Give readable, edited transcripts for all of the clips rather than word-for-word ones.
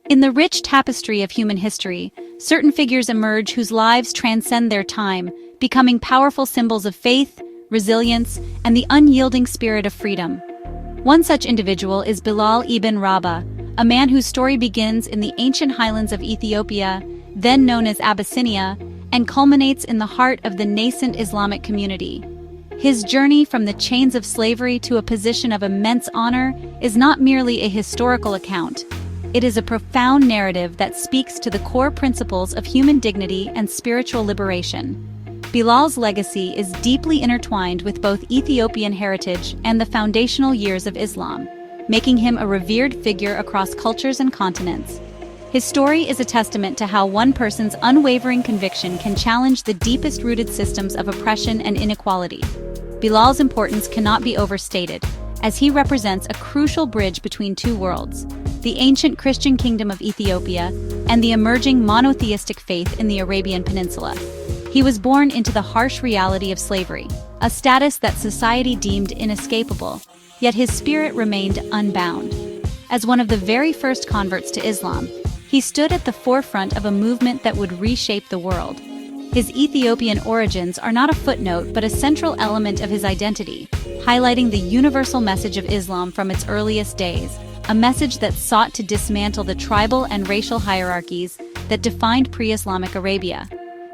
In the rich tapestry of human history, certain figures emerge whose lives transcend their time, becoming powerful symbols of faith, resilience, and the unyielding spirit of freedom. One such individual is Bilal ibn Rabah, a man whose story begins in the ancient highlands of Ethiopia, then known as Abyssinia, and culminates in the heart of the nascent Islamic community. His journey from the chains of slavery to a position of immense honor is not merely a historical account. It is a profound narrative that speaks to the core principles of human dignity and spiritual liberation. Bilal's legacy is deeply intertwined with both Ethiopian heritage and the foundational years of Islam, making him a revered figure across cultures and continents. His story is a testament to how one person's unwavering conviction can challenge the deepest-rooted systems of oppression and inequality. Bilal's importance cannot be overstated, as he represents a crucial bridge between two worlds, the ancient Christian kingdom of Ethiopia and the emerging monotheistic faith in the Arabian Peninsula. He was born into the harsh reality of slavery, a status that society deemed inescapable, yet his spirit remained unbound. As one of the very first converts to Islam, he stood at the forefront of a movement that would reshape the world. His Ethiopian origins are not a footnote but a central element of his identity, highlighting the universal message of Islam from its earliest days, a message that sought to dismantle the tribal and racial hierarchies that defined pre-Islamic Arabia.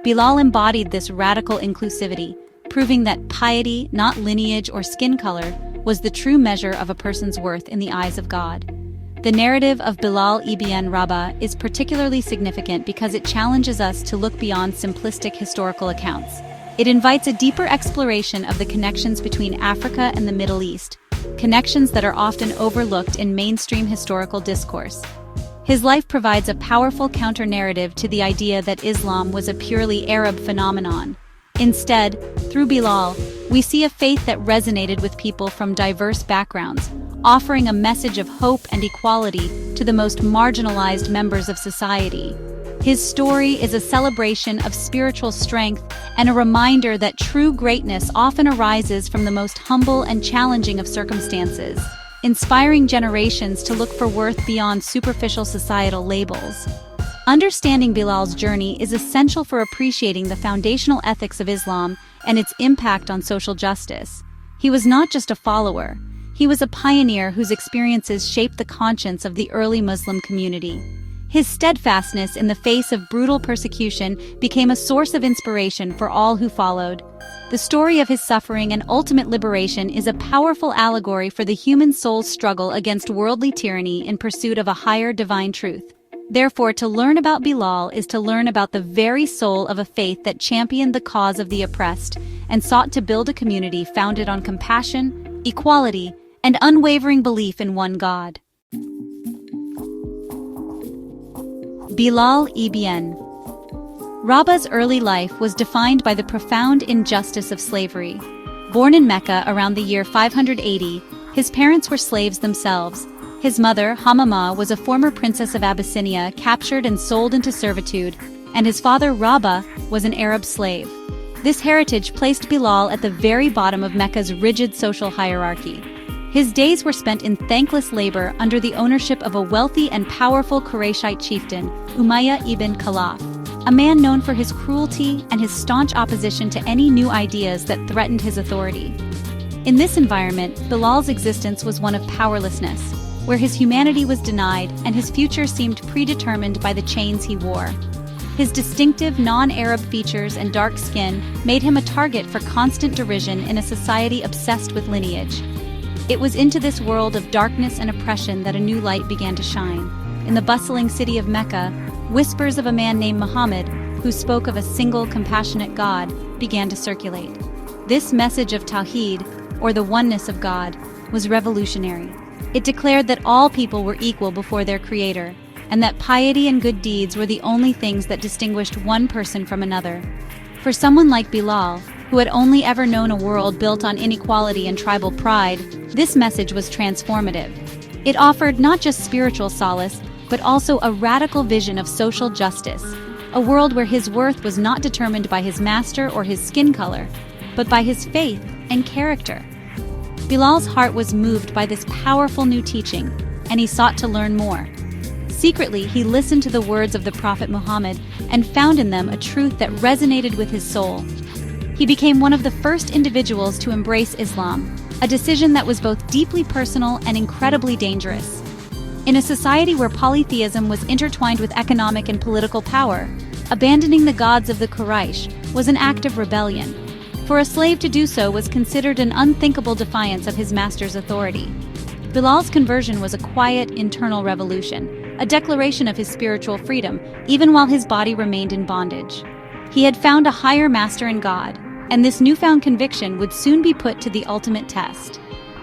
Bilal embodied this radical inclusivity, proving that piety, not lineage or skin color, was the true measure of a person's worth in the eyes of God. The narrative of Bilal ibn Rabah is particularly significant because it challenges us to look beyond simplistic historical accounts. It invites a deeper exploration of the connections between Africa and the Middle East, connections that are often overlooked in mainstream historical discourse. His life provides a powerful counter-narrative to the idea that Islam was a purely Arab phenomenon. Instead, through Bilal, we see a faith that resonated with people from diverse backgrounds, offering a message of hope and equality to the most marginalized members of society. His story is a celebration of spiritual strength and a reminder that true greatness often arises from the most humble and challenging of circumstances, inspiring generations to look for worth beyond superficial societal labels. Understanding Bilal's journey is essential for appreciating the foundational ethics of Islam and its impact on social justice. He was not just a follower, he was a pioneer whose experiences shaped the conscience of the early Muslim community. His steadfastness in the face of brutal persecution became a source of inspiration for all who followed. The story of his suffering and ultimate liberation is a powerful allegory for the human soul's struggle against worldly tyranny in pursuit of a higher divine truth. Therefore, to learn about Bilal is to learn about the very soul of a faith that championed the cause of the oppressed and sought to build a community founded on compassion, equality, and unwavering belief in one God. Bilal ibn Rabah's early life was defined by the profound injustice of slavery. Born in Mecca around the year 580, his parents were slaves themselves. His mother, Hamama, was a former princess of Abyssinia captured and sold into servitude, and his father, Rabah, was an Arab slave. This heritage placed Bilal at the very bottom of Mecca's rigid social hierarchy. His days were spent in thankless labor under the ownership of a wealthy and powerful Qurayshite chieftain, Umayyah ibn Khalaf, a man known for his cruelty and his staunch opposition to any new ideas that threatened his authority. In this environment, Bilal's existence was one of powerlessness, where his humanity was denied and his future seemed predetermined by the chains he wore. His distinctive non-Arab features and dark skin made him a target for constant derision in a society obsessed with lineage. It was into this world of darkness and oppression that a new light began to shine. In the bustling city of Mecca, whispers of a man named Muhammad, who spoke of a single compassionate God, began to circulate. This message of Tawheed, or the oneness of God, was revolutionary. It declared that all people were equal before their Creator, and that piety and good deeds were the only things that distinguished one person from another. For someone like Bilal, who had only ever known a world built on inequality and tribal pride, this message was transformative. It offered not just spiritual solace, but also a radical vision of social justice, a world where his worth was not determined by his master or his skin color, but by his faith and character. Bilal's heart was moved by this powerful new teaching, and he sought to learn more. Secretly, he listened to the words of the Prophet Muhammad and found in them a truth that resonated with his soul. He became one of the first individuals to embrace Islam, a decision that was both deeply personal and incredibly dangerous. In a society where polytheism was intertwined with economic and political power, abandoning the gods of the Quraysh was an act of rebellion. For a slave to do so was considered an unthinkable defiance of his master's authority. Bilal's conversion was a quiet, internal revolution, a declaration of his spiritual freedom, even while his body remained in bondage. He had found a higher master in God, and this newfound conviction would soon be put to the ultimate test.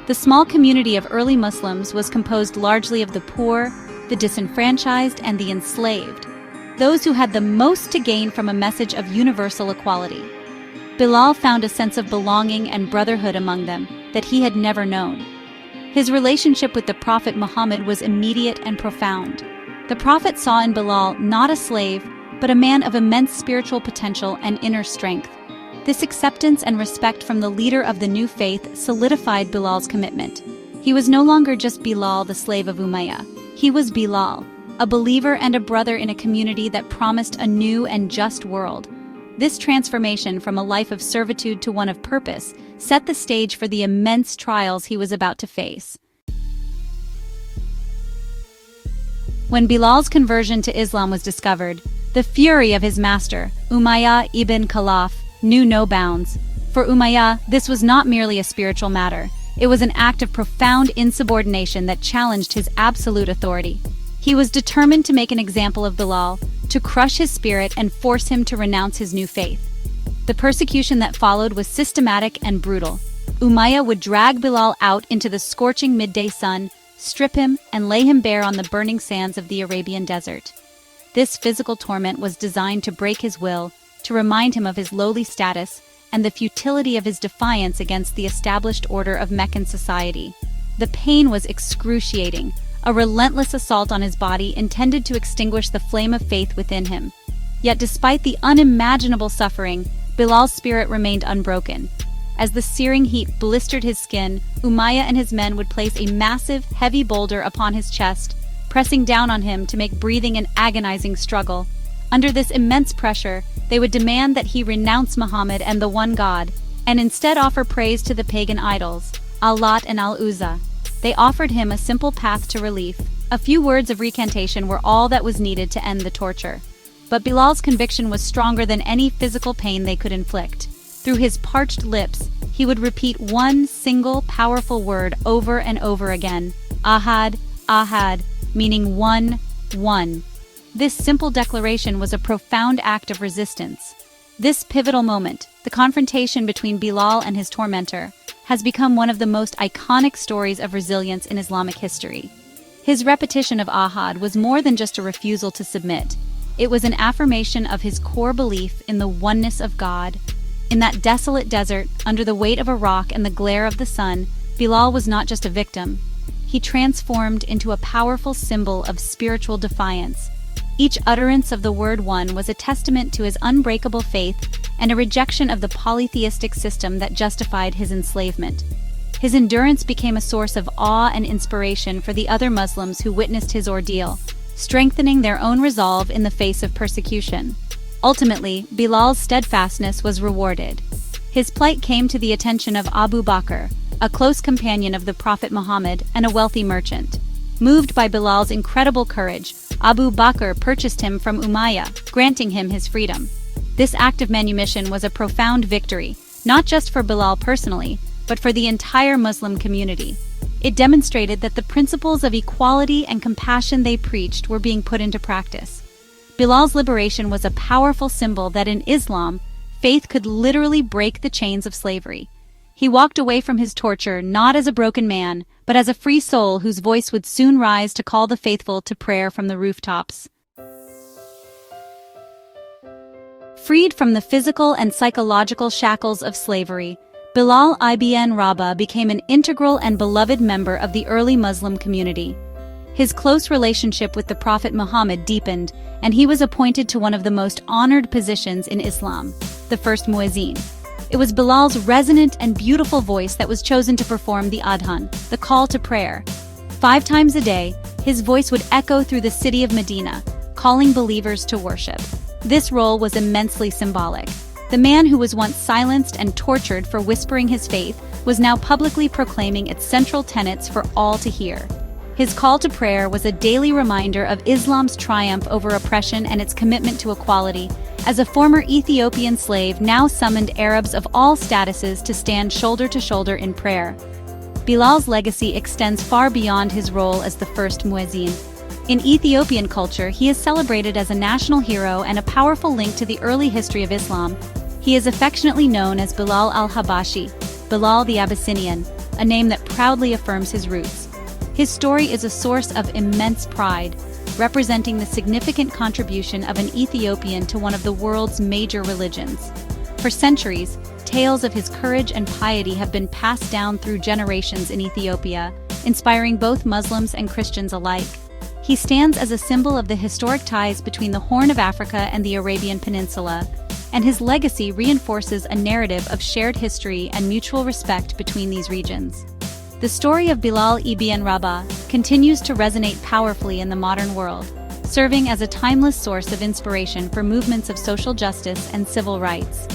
The small community of early Muslims was composed largely of the poor, the disenfranchised, and the enslaved, those who had the most to gain from a message of universal equality. Bilal found a sense of belonging and brotherhood among them that he had never known. His relationship with the Prophet Muhammad was immediate and profound. The Prophet saw in Bilal not a slave, but a man of immense spiritual potential and inner strength. This acceptance and respect from the leader of the new faith solidified Bilal's commitment. He was no longer just Bilal, the slave of Umayyah. He was Bilal, a believer and a brother in a community that promised a new and just world. This transformation from a life of servitude to one of purpose set the stage for the immense trials he was about to face. When Bilal's conversion to Islam was discovered, the fury of his master, Umayyah ibn Khalaf, knew no bounds. For Umayyah, this was not merely a spiritual matter. It was an act of profound insubordination that challenged his absolute authority. He was determined to make an example of Bilal, to crush his spirit and force him to renounce his new faith. The persecution that followed was systematic and brutal. Umayyah would drag Bilal out into the scorching midday sun, strip him, and lay him bare on the burning sands of the Arabian desert. This physical torment was designed to break his will, to remind him of his lowly status and the futility of his defiance against the established order of Meccan society. The pain was excruciating, a relentless assault on his body intended to extinguish the flame of faith within him. Yet despite the unimaginable suffering, Bilal's spirit remained unbroken. As the searing heat blistered his skin, Umayyah and his men would place a massive, heavy boulder upon his chest, pressing down on him to make breathing an agonizing struggle. Under this immense pressure, they would demand that he renounce Muhammad and the one God, and instead offer praise to the pagan idols, Al-Lat and Al-Uzza. They offered him a simple path to relief. A few words of recantation were all that was needed to end the torture. But Bilal's conviction was stronger than any physical pain they could inflict. Through his parched lips, he would repeat one single powerful word over and over again, Ahad, Ahad, meaning one, one. This simple declaration was a profound act of resistance. This pivotal moment, the confrontation between Bilal and his tormentor, has become one of the most iconic stories of resilience in Islamic history. His repetition of Ahad was more than just a refusal to submit. It was an affirmation of his core belief in the oneness of God. In that desolate desert, under the weight of a rock and the glare of the sun, Bilal was not just a victim. He transformed into a powerful symbol of spiritual defiance. Each utterance of the word one was a testament to his unbreakable faith and a rejection of the polytheistic system that justified his enslavement. His endurance became a source of awe and inspiration for the other Muslims who witnessed his ordeal, strengthening their own resolve in the face of persecution. Ultimately, Bilal's steadfastness was rewarded. His plight came to the attention of Abu Bakr, a close companion of the Prophet Muhammad and a wealthy merchant. Moved by Bilal's incredible courage, Abu Bakr purchased him from Umayyah, granting him his freedom. This act of manumission was a profound victory, not just for Bilal personally, but for the entire Muslim community. It demonstrated that the principles of equality and compassion they preached were being put into practice. Bilal's liberation was a powerful symbol that in Islam, faith could literally break the chains of slavery. He walked away from his torture not as a broken man, but as a free soul whose voice would soon rise to call the faithful to prayer from the rooftops. Freed from the physical and psychological shackles of slavery, Bilal ibn Rabah became an integral and beloved member of the early Muslim community. His close relationship with the Prophet Muhammad deepened, and he was appointed to one of the most honored positions in Islam, the first muezzin. It was Bilal's resonant and beautiful voice that was chosen to perform the adhan, the call to prayer. 5 times a day, His voice would echo through the city of Medina, calling believers to worship. This role was immensely symbolic. The man who was once silenced and tortured for whispering his faith was now publicly proclaiming its central tenets for all to hear. His call to prayer was a daily reminder of Islam's triumph over oppression and its commitment to equality, as a former Ethiopian slave now summoned Arabs of all statuses to stand shoulder to shoulder in prayer. Bilal's legacy extends far beyond his role as the first muezzin. In Ethiopian culture, he is celebrated as a national hero and a powerful link to the early history of Islam. He is affectionately known as Bilal al-Habashi, Bilal the Abyssinian, a name that proudly affirms his roots. His story is a source of immense pride, representing the significant contribution of an Ethiopian to one of the world's major religions. For centuries, tales of his courage and piety have been passed down through generations in Ethiopia, inspiring both Muslims and Christians alike. He stands as a symbol of the historic ties between the Horn of Africa and the Arabian Peninsula, and his legacy reinforces a narrative of shared history and mutual respect between these regions. The story of Bilal ibn Rabah continues to resonate powerfully in the modern world, serving as a timeless source of inspiration for movements of social justice and civil rights.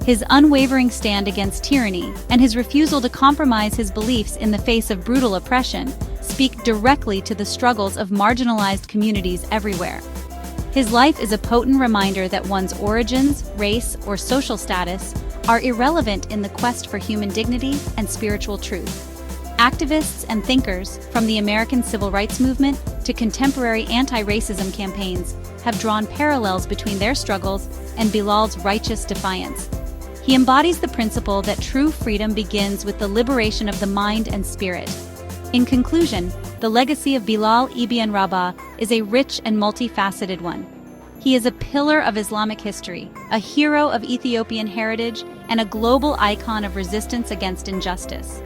His unwavering stand against tyranny and his refusal to compromise his beliefs in the face of brutal oppression speak directly to the struggles of marginalized communities everywhere. His life is a potent reminder that one's origins, race, or social status are irrelevant in the quest for human dignity and spiritual truth. Activists and thinkers, from the American Civil Rights Movement to contemporary anti-racism campaigns, have drawn parallels between their struggles and Bilal's righteous defiance. He embodies the principle that true freedom begins with the liberation of the mind and spirit. In conclusion, the legacy of Bilal ibn Rabah is a rich and multifaceted one. He is a pillar of Islamic history, a hero of Ethiopian heritage, and a global icon of resistance against injustice.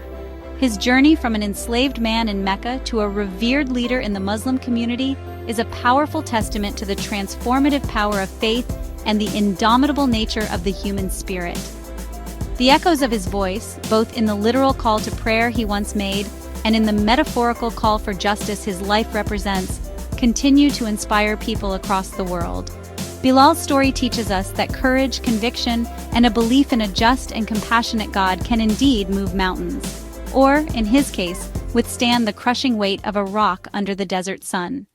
His journey from an enslaved man in Mecca to a revered leader in the Muslim community is a powerful testament to the transformative power of faith and the indomitable nature of the human spirit. The echoes of his voice, both in the literal call to prayer he once made and in the metaphorical call for justice his life represents, continue to inspire people across the world. Bilal's story teaches us that courage, conviction, and a belief in a just and compassionate God can indeed move mountains, or, in his case, withstand the crushing weight of a rock under the desert sun.